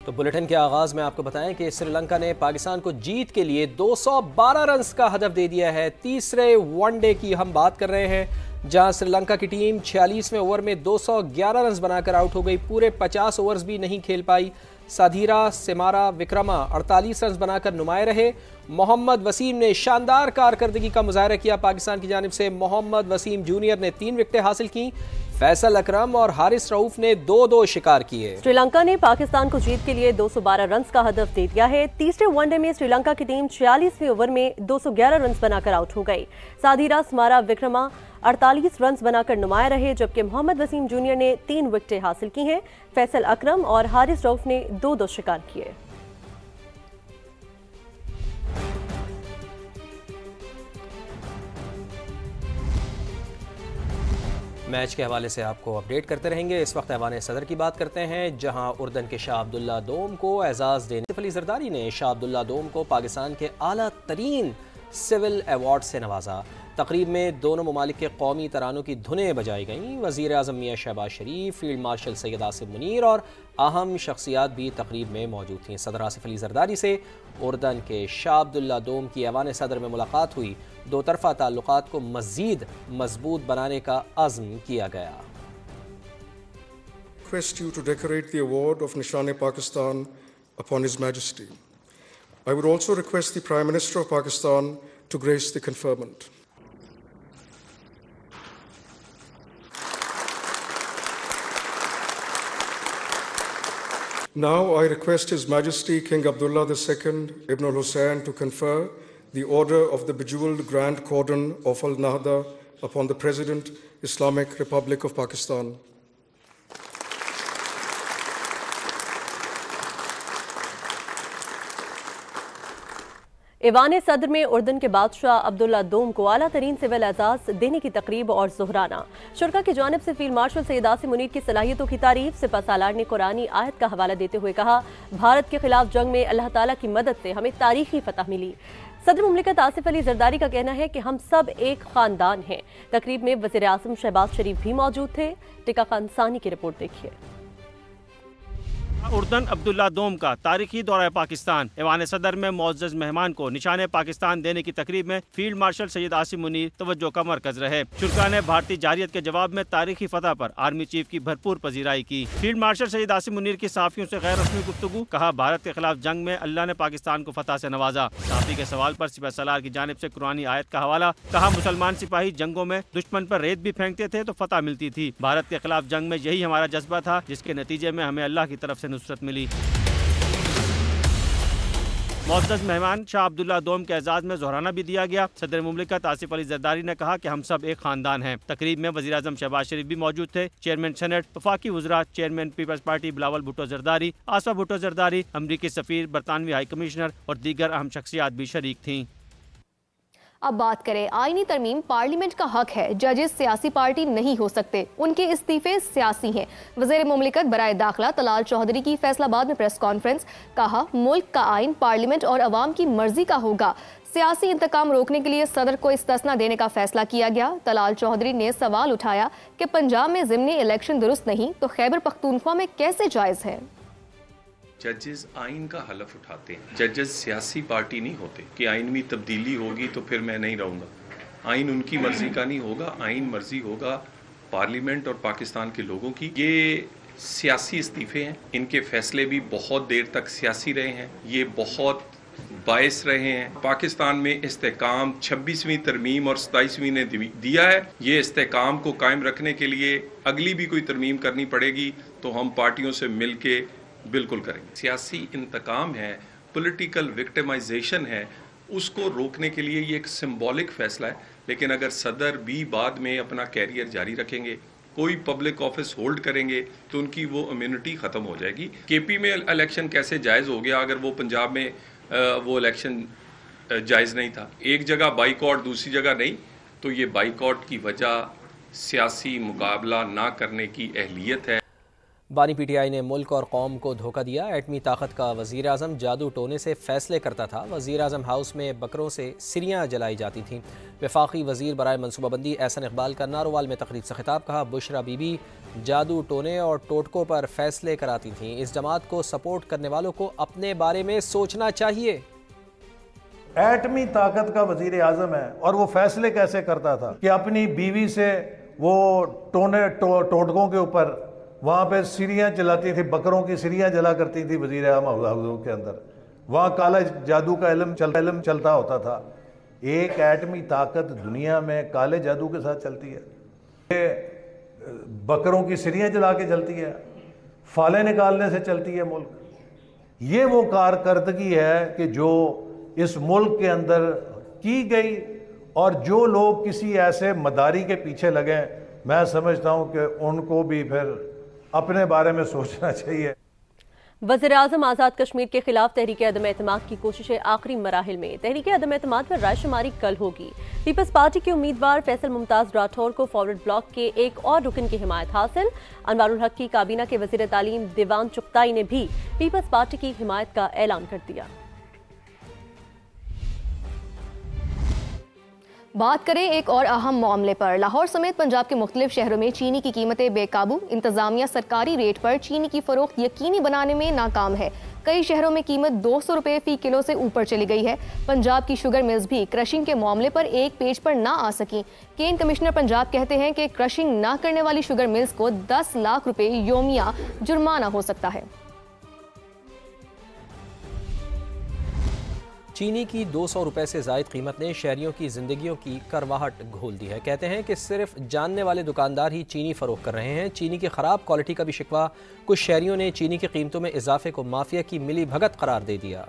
तो बुलेटिन के आगाज में आपको बताएं कि श्रीलंका ने पाकिस्तान को जीत के लिए 212 रन का हदफ दे दिया है। तीसरे वनडे की हम बात कर रहे हैं जहां श्रीलंका की टीम 46वें ओवर में 211 रन बनाकर आउट हो गई। पूरे 50 ओवर्स भी नहीं खेल पाई। साधीरा सिमारा विक्रमा 48 रन बनाकर नुमाए रहे। मोहम्मद वसीम ने शानदार कारकर्दगी का मुजाहरा किया। पाकिस्तान की जानिब से मोहम्मद वसीम जूनियर ने 3 विकेटें हासिल की। फैसल अकरम और हारिस रऊफ ने 2-2 शिकार किए। श्रीलंका ने पाकिस्तान को जीत के लिए 212 रन का हदफ दे दिया है। तीसरे वनडे में श्रीलंका की टीम 46वें ओवर में 211 रन बनाकर आउट हो गई। साधीरा सिमारा विक्रमा 48 रन बनाकर नुमाया रहे, जबकि मोहम्मद वसीम जूनियर ने 3 विकेटें हासिल की हैं। फैसल अकरम और हारिस रऊफ ने 2-2 शिकार किए। मैच के हवाले से आपको अपडेट करते रहेंगे। इस वक्त ऐवान सदर की बात करते हैं, जहां उर्दन के शाह अब्दुल्ला दोम को एजाज़ देने आसिफ अली जरदारी ने शाह अब्दुल्ला दोम को पाकिस्तान के आला तरीन सिविल अवार्ड से नवाजा। तकरीब में दोनों ममालिक के कौमी तरानों की धुनें बजाई गईं। वज़ीर आज़म मियां शहबाज शरीफ, फील्ड मार्शल सैयद आसिफ मुनीर और अहम शख्सियात भी तकरीब में मौजूद थीं। सदर आसिफ अली जरदारी से उर्दन के शाह अब्दुल्ला दोम की ऐवान सदर में मुलाकात हुई। दो तरफ़ा ताल्लुकात को मज़ीद मजबूत बनाने का अज़्म किया गया। Request you to decorate the award of Nishan-e-Pakistan upon His Majesty. I would also request the Prime Minister of Pakistan to grace the conferment. Now I request His Majesty King Abdullah II Ibn al-Hussein to confer the Order of the Bejeweled Grand Cordon of Al-Nahda upon the President, Islamic Republic of Pakistan. ईवान सदर में उर्दन के बादशाह अब्दुल्ला दोम को आला तरीन civil Ejaz देने की तकरीब और जुहराना। शुरका की जानिब से फील्ड मार्शल सैयद आसिफ मुनीर की सलाहियतों की तारीफ। सिपा सालार ने कुरानी आयत का हवाला देते हुए कहा, भारत के खिलाफ जंग में अल्लाह ताला की मदद से हमें तारीखी फतह मिली। सदर मुमलिकत आसिफ अली जरदारी का कहना है कि हम सब एक खानदान हैं। तकरीब में वज़ीर आज़म शहबाज शरीफ भी मौजूद थे। टिका खान सानी की रिपोर्ट देखिए। उर्दन अब्दुल्ला दोम का तारीखी दौरा पाकिस्तान। ऐवान सदर में मुअज़्ज़ज़ मेहमान को निशाने पाकिस्तान देने की तकरीब में फील्ड मार्शल सैयद आसिफ मुनीर तवज्जो का मरकज रहे। शुरका ने भारतीय जारियत के जवाब में तारीखी फतह पर आर्मी चीफ की भरपूर पजीराई की। फील्ड मार्शल सैयद आसिफ मुनीर की साफियों से गैर रस्मी गुफ्तगू। कहा, भारत के खिलाफ जंग में अल्लाह ने पाकिस्तान को फतह से नवाजा। साफी के सवाल पर सिपा सलार की जानिब से कुरानी आयत का हवाला। कहा, मुसलमान सिपाही जंगों में दुश्मन पर रेत भी फेंकते थे तो फतह मिलती थी। भारत के खिलाफ जंग में यही हमारा जज्बा था, जिसके नतीजे में हमें अल्लाह की तरफ से नुसरत मिली। मुअज़्ज़ज़ मेहमान शाह अब्दुल्ला दोम के एजाज में जोहराना भी दिया गया। सदर मुमलिकत आसिफ अली जरदारी ने कहा कि हम सब एक खानदान हैं। तकरीब में वज़ीर आज़म शहबाज शरीफ भी मौजूद थे। चेयरमैन सेनेट, वफाकी वज़रा, chairman peoples party Bilawal Bhutto Zardari, Asifa Bhutto Zardari, अमरीकी सफ़ीर, बरतानवी हाई कमिश्नर और दीगर अहम शख्सियात भी शरीक थीं। अब बात करें आईनी तरमीम। पार्लियामेंट का हक है, जजेस सियासी पार्टी नहीं हो सकते, उनके इस्तीफे सियासी हैं। वज़ीर मुमलिकत बराए दाखिला तलाल चौधरी की फैसलाबाद में प्रेस कॉन्फ्रेंस। कहा, मुल्क का आइन पार्लियामेंट और अवाम की मर्जी का होगा। सियासी इंतकाम रोकने के लिए सदर को इस्तिस्ना देने का फैसला किया गया। तलाल चौधरी ने सवाल उठाया कि पंजाब में ज़िमनी इलेक्शन दुरुस्त नहीं तो खैबर पख्तूनख्वा में कैसे जायज़ है। जजेस आइन का हलफ उठाते हैं। जजेस सियासी पार्टी नहीं होते कि आइन में तब्दीली होगी तो फिर मैं नहीं रहूँगा। आइन उनकी मर्जी का नहीं होगा, आइन मर्जी होगा पार्लियामेंट और पाकिस्तान के लोगों की। ये सियासी इस्तीफे हैं, इनके फैसले भी बहुत देर तक सियासी रहे हैं, ये बहुत बायस रहे हैं। पाकिस्तान में इस्तेकाम 26वीं तरमीम और 27वीं ने दिया है। ये इस्तेकाम को कायम रखने के लिए अगली भी कोई तरमीम करनी पड़ेगी तो हम पार्टियों से मिल के बिल्कुल करेंगे। सियासी इंतकाम है, पॉलिटिकल विक्टिमाइजेशन है, उसको रोकने के लिए ये एक सिंबॉलिक फैसला है। लेकिन अगर सदर भी बाद में अपना कैरियर जारी रखेंगे, कोई पब्लिक ऑफिस होल्ड करेंगे तो उनकी वो इम्यूनिटी ख़त्म हो जाएगी। केपी में इलेक्शन कैसे जायज़ हो गया अगर वो पंजाब में वो इलेक्शन जायज़ नहीं था। एक जगह बाइकआउट, दूसरी जगह नहीं, तो ये बाइकआउट की वजह सियासी मुकाबला ना करने की अहलियत है। बानी पीटीआई ने मुल्क और कौम को धोखा दिया। एटमी ताकत का वज़ीर आज़म जादू टोने से फैसले करता था। वज़ीर आज़म हाउस में बकरों से सिरियाँ जलाई जाती थीं। वफाकी वज़ीर बराए मनसूबाबंदी एहसन इकबाल का नारोवाल में तकरीर से खिताब। कहा, बुशरा बीबी जादू टोने और टोटकों पर फैसले कराती थीं। इस जमात को सपोर्ट करने वालों को अपने बारे में सोचना चाहिए। एटमी ताकत का वजीर आजम है और वो फैसले कैसे करता था कि अपनी बीवी से वो टोटकों के ऊपर वहाँ पे सिरियाँ जलाती थी, बकरों की सिरियाँ जला करती थी वजीर आज़म के अंदर। वहाँ काला जादू का इल्म चलता होता था। एक एटमी ताकत दुनिया में काले जादू के साथ चलती है, बकरों की सिरियाँ जला के चलती है, फाले निकालने से चलती है मुल्क। ये वो कारकर्दगी है कि जो इस मुल्क के अंदर की गई, और जो लोग किसी ऐसे मदारी के पीछे लगे, मैं समझता हूँ कि उनको भी फिर अपने बारे में सोचना चाहिए। वज़ीर आज़म आज़ाद कश्मीर के खिलाफ तहरीक अदम एतमाद की कोशिशें आखिरी मराहिल में। तहरीक अदम एतमाद पर रायशुमारी कल होगी। पीपल्स पार्टी के उम्मीदवार फैसल मुमताज़ राठौर को फॉरवर्ड ब्लॉक के एक और रुकन की हिमायत हासिल। अनवारुल हक की काबीना के वज़ीर तालीम दीवान चुगताई ने भी पीपल्स पार्टी की हिमायत का ऐलान कर दिया। बात करें एक और अहम मामले पर। लाहौर समेत पंजाब के मुख्तलिफ शहरों में चीनी की कीमतें बेकाबू। इंतजामिया सरकारी रेट पर चीनी की फरोख्त यकीनी बनाने में नाकाम है। कई शहरों में कीमत 200 रुपये फी किलो से ऊपर चली गई है। पंजाब की शुगर मिल्स भी क्रशिंग के मामले पर एक पेज पर ना आ सकी। केन कमिश्नर पंजाब कहते हैं कि क्रशिंग ना करने वाली शुगर मिल्स को 10 लाख रुपए योमिया जुर्माना हो सकता है। चीनी की 200 रुपये से ज़ायद कीमत ने शहरियों की ज़िंदगियों की करवाहट घोल दी है। कहते हैं कि सिर्फ जानने वाले दुकानदार ही चीनी फ़रोख्त कर रहे हैं। चीनी की ख़राब क्वालिटी का भी शिकवा कुछ शहरियों ने चीनी की कीमतों में इजाफे को माफिया की मिली भगत करार दे दिया।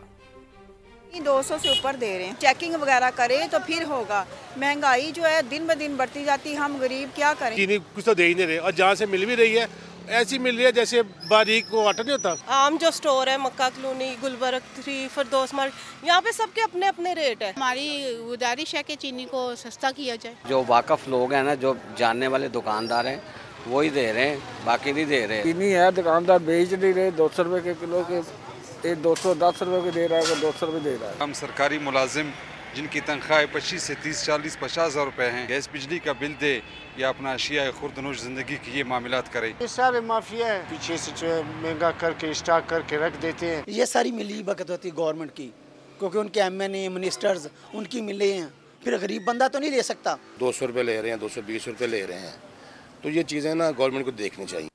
200 से ऊपर दे रहे हैं। चेकिंग वगैरह करें तो फिर होगा। महंगाई जो है दिन ब दिन बढ़ती जाती है, हम गरीब क्या करें। चीनी कुछ तो दे ही नहीं रहे, और जहाँ से मिल भी रही है ऐसी मिल रही है जैसे बारीक को आटा नहीं होता। आम जो स्टोर है मक्का कॉलोनी, गुलबर्ग 3, फिरदौस मार्ट, यहाँ पे सबके अपने अपने रेट है। हमारी गुजारिश है कि चीनी को सस्ता किया जाए। जो वाकफ लोग हैं ना, जो जानने वाले दुकानदार हैं, वही दे रहे हैं, बाकी नहीं दे रहे। चीनी है दुकानदार बेच नहीं रहे। 200 रुपए के किलो के 210 रुपए के दे रहा है, 200 रुपए दे रहा है। हम सरकारी मुलाजिम जिनकी तनख्वाह 25 से 30, 40, 50 हज़ार रुपये हैं, गैस बिजली का बिल दे या अपना अशिया खुर्दनोश ज़िंदगी की ये मामलात करे। ये सारे माफिया है, पीछे से जो महंगा करके स्टॉक करके रख देते हैं। ये सारी मिली भगत होती गवर्नमेंट की, क्योंकि उनके MNA मिनिस्टर्स उनकी मिले हैं, फिर गरीब बंदा तो नहीं ले सकता। 200 रुपये ले रहे हैं, 220 रुपये ले रहे हैं, तो ये चीज़ें ना गवर्नमेंट को देखनी चाहिए।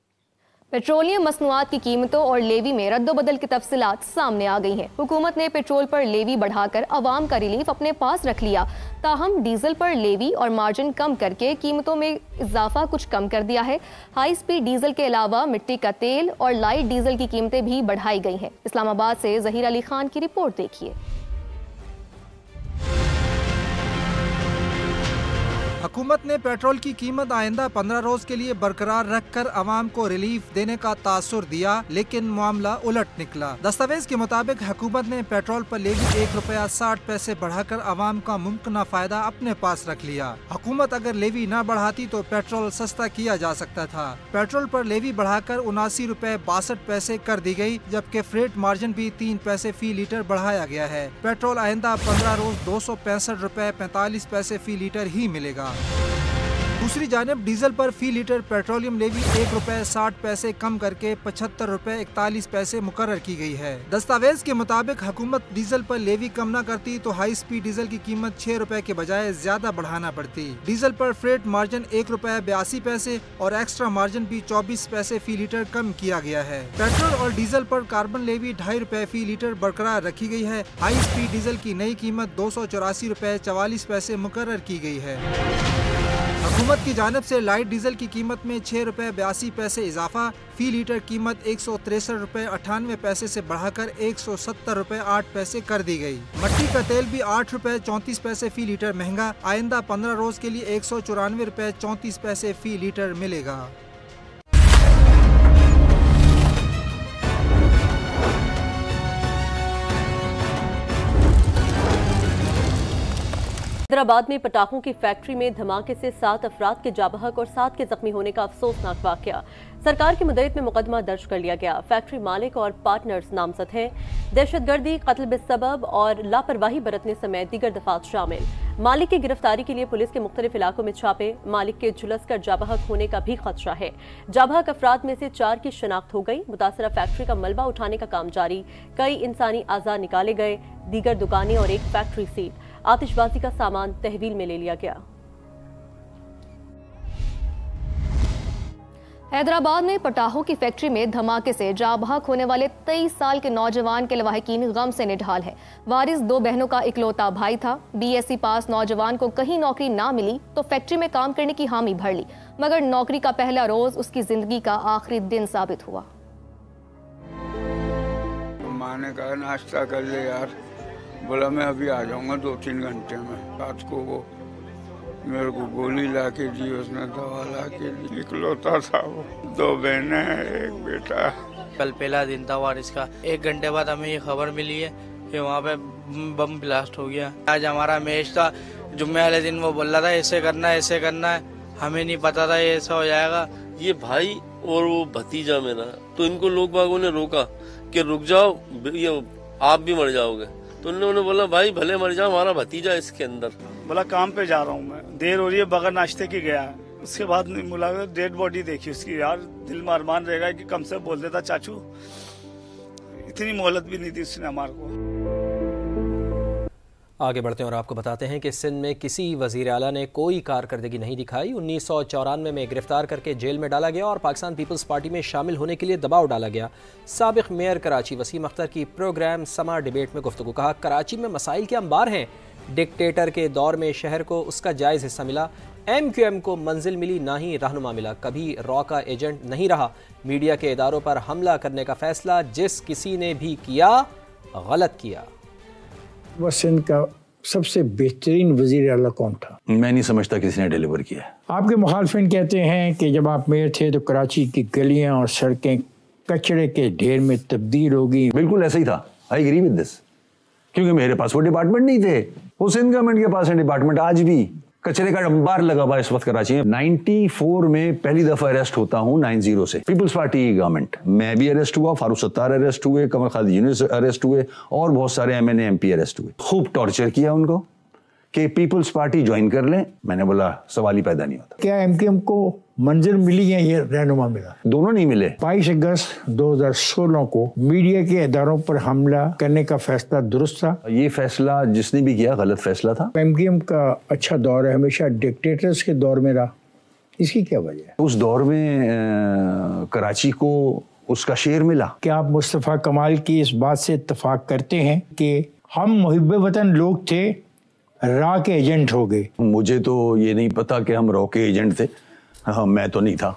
पेट्रोलियम मसनूआत की कीमतों और लेवी में रद्दोबदल की तफसीलात सामने आ गई हैं। हुकूमत ने पेट्रोल पर लेवी बढ़ाकर अवाम का रिलीफ अपने पास रख लिया। ताहम डीजल पर लेवी और मार्जिन कम करके कीमतों में इजाफा कुछ कम कर दिया है। हाई स्पीड डीजल के अलावा मिट्टी का तेल और लाइट डीजल की कीमतें भी बढ़ाई गई हैं। इस्लामाबाद से जहीर अली खान की रिपोर्ट देखिए। हुकूमत ने पेट्रोल की कीमत आइंदा 15 रोज के लिए बरकरार रखकर अवाम को रिलीफ देने का तासुर दिया, लेकिन मामला उलट निकला। दस्तावेज के मुताबिक हुकूमत ने पेट्रोल पर लेवी 1 रुपया 60 पैसे बढ़ाकर अवाम का मुमकिन फायदा अपने पास रख लिया। हुकूमत अगर लेवी न बढ़ाती तो पेट्रोल सस्ता किया जा सकता था। पेट्रोल पर लेवी बढ़ाकर 79 रुपए 62 पैसे कर दी गई, जबकि फ्रेट मार्जिन भी 3 पैसे फी लीटर बढ़ाया गया है। पेट्रोल आइंदा 15 रोज 265 रुपए 45 पैसे फी लीटर ही मिलेगा। दूसरी जानिब डीजल पर फी लीटर पेट्रोलियम लेवी 1 रुपए 60 पैसे कम करके 75 रुपए 41 पैसे मुकर्रर की गई है। दस्तावेज के मुताबिक हुकूमत डीजल पर लेवी कम न करती तो हाई स्पीड डीजल की कीमत 6 रुपए के बजाय ज्यादा बढ़ाना पड़ती। डीजल पर फ्रेट मार्जिन 1 रुपए 82 पैसे और एक्स्ट्रा मार्जिन भी 24 पैसे फी लीटर कम किया गया है। पेट्रोल और डीजल पर कार्बन लेवी 2.5 रुपए फी लीटर बरकरार रखी गई है। हाई स्पीड डीजल की नई कीमत 284 रुपए 44 पैसे मुकर्रर की गई है। हुकूमत की जानिब से लाइट डीजल की कीमत में 6 रुपए 82 पैसे इजाफा, फी लीटर कीमत 163 रुपए 98 पैसे से बढ़ाकर 170 रुपए 8 पैसे कर दी गई। मट्टी का तेल भी 8 रुपए 34 पैसे फी लीटर महंगा, आइंदा 15 रोज के लिए 194 रुपए 34 पैसे फी लीटर मिलेगा। हैदराबाद में पटाखों की फैक्ट्री में धमाके से 7 अफराद के जाबहक और 7 के जख्मी होने का अफसोसनाक वाकया। सरकार की मुद्दत में मुकदमा दर्ज कर लिया गया। फैक्ट्री मालिक और पार्टनर्स नामजद हैं। दहशतगर्दी, कत्ल बेसबब और लापरवाही बरतने समेत दीगर दफात शामिल। मालिक की गिरफ्तारी के लिए पुलिस के मुख्तलिफ इलाकों में छापे। मालिक के झुलस कर जाबहक होने का भी खदशा है। जाबहक अफराद में से 4 की शनाख्त हो गई। मुतासरा फैक्ट्री का मलबा उठाने का काम जारी। कई इंसानी आज़ा निकाले गए। दीगर दुकानें और एक फैक्ट्री सील। आतिशबाजी का सामान तहवील में ले लिया गया। हैदराबाद में पटाखों की फैक्ट्री में धमाके से जाबहक होने वाले 23 साल के नौजवान के लवाहिकीन गम से निढाल है। वारिस 2 बहनों का इकलौता भाई था। BSc पास नौजवान को कहीं नौकरी ना मिली तो फैक्ट्री में काम करने की हामी भर ली, मगर नौकरी का पहला रोज उसकी जिंदगी का आखिरी दिन साबित हुआ। मैंने कहा नाश्ता कर ले यार, बोला मैं अभी आ जाऊंगा 2-3 घंटे में। रात को वो मेरे को गोली ला के दी, उसने दवा ला के दी। इकलौता था वो, 2 बहनें हैं, 1 बेटा। कल पहला दिन था वारिस का। 1 घंटे बाद हमें ये खबर मिली है कि वहाँ पे बम ब्लास्ट हो गया। आज हमारा मैच था, जुम्मे वाले दिन वो बोल रहा था ऐसे करना है, ऐसे करना है। हमें नहीं पता था ये ऐसा हो जाएगा। ये भाई और वो भतीजा मेरा, तो इनको लोग बागों ने रोका कि रुक जाओ, ये आप भी मर जाओगे। तो उन्होंने बोला भाई भले मर जाओ, हमारा भतीजा इसके अंदर। बोला काम पे जा रहा हूँ मैं, देर हो रही है, बगैर नाश्ते की गया। उसके बाद मुलाकात, डेड बॉडी देखी उसकी। यार दिल में अरमान रहेगा कि कम से बोल देता चाचू। इतनी मोहलत भी नहीं दी उसने हमारे को। आगे बढ़ते हैं और आपको बताते हैं कि सिंध में किसी वज़ीर आला ने कोई कारकर्दगी नहीं दिखाई। 1994 में गिरफ्तार करके जेल में डाला गया और पाकिस्तान पीपल्स पार्टी में शामिल होने के लिए दबाव डाला गया। साबिक मेयर कराची वसीम अख्तर की प्रोग्राम समा डिबेट में गुफ्तगू। कहा कराची में मसाइल के अंबार हैं। डिक्टेटर के दौर में शहर को उसका जायज़ हिस्सा मिला। MQM को मंजिल मिली, ना ही रहनुमा मिला। कभी रॉ का एजेंट नहीं रहा। मीडिया के इदारों पर हमला करने का फैसला जिस किसी ने भी किया, गलत किया। वह सिंध का सबसे बेहतरीन वजीर आला कौन था? मैं नहीं समझता किसी ने डिलीवर किया। आपके मुखालफिन कहते हैं कि जब आप मेयर थे तो कराची की गलियां और सड़कें कचरे के ढेर में तब्दील हो गई। बिल्कुल ऐसा ही था। आई एग्री विद दिस, क्योंकि मेरे पास वो डिपार्टमेंट नहीं थे। वो सिंध गवर्नमेंट के पास है डिपार्टमेंट। आज भी कचरे का अंबार लगा हुआ इस वक्त कराची में। 94 में पहली दफा अरेस्ट होता हूँ 90 से। पीपल्स पार्टी की गवर्नमेंट, मैं भी अरेस्ट हुआ, फारूक सत्तार अरेस्ट हुए, कमर खालिद यूनुस अरेस्ट हुए और बहुत सारे MNA MP अरेस्ट हुए। खूब टॉर्चर किया उनको कि पीपल्स पार्टी ज्वाइन कर लें। मैंने बोला सवाल ही पैदा नहीं होता। क्या MQM को मंजिल मिली है, ये रहनुमा मिला? दोनों नहीं मिले। 22 अगस्त 2016 को मीडिया के इदारों पर हमला करने का फैसला दुरुस्त था? ये फैसला जिसने भी किया गलत फैसला था। MQM का अच्छा दौर है, हमेशा डिक्टेटर्स के दौर में रहा, इसकी क्या वजह है? उस दौर में कराची को उसका शेर मिला। क्या आप मुस्तफ़ा कमाल की इस बात से इत्तफाक करते हैं कि हम मुहिब्बे वतन लोग थे, रॉ के एजेंट हो गए? मुझे तो ये नहीं पता कि हम रॉ के एजेंट थे। हाँ, मैं तो नहीं था।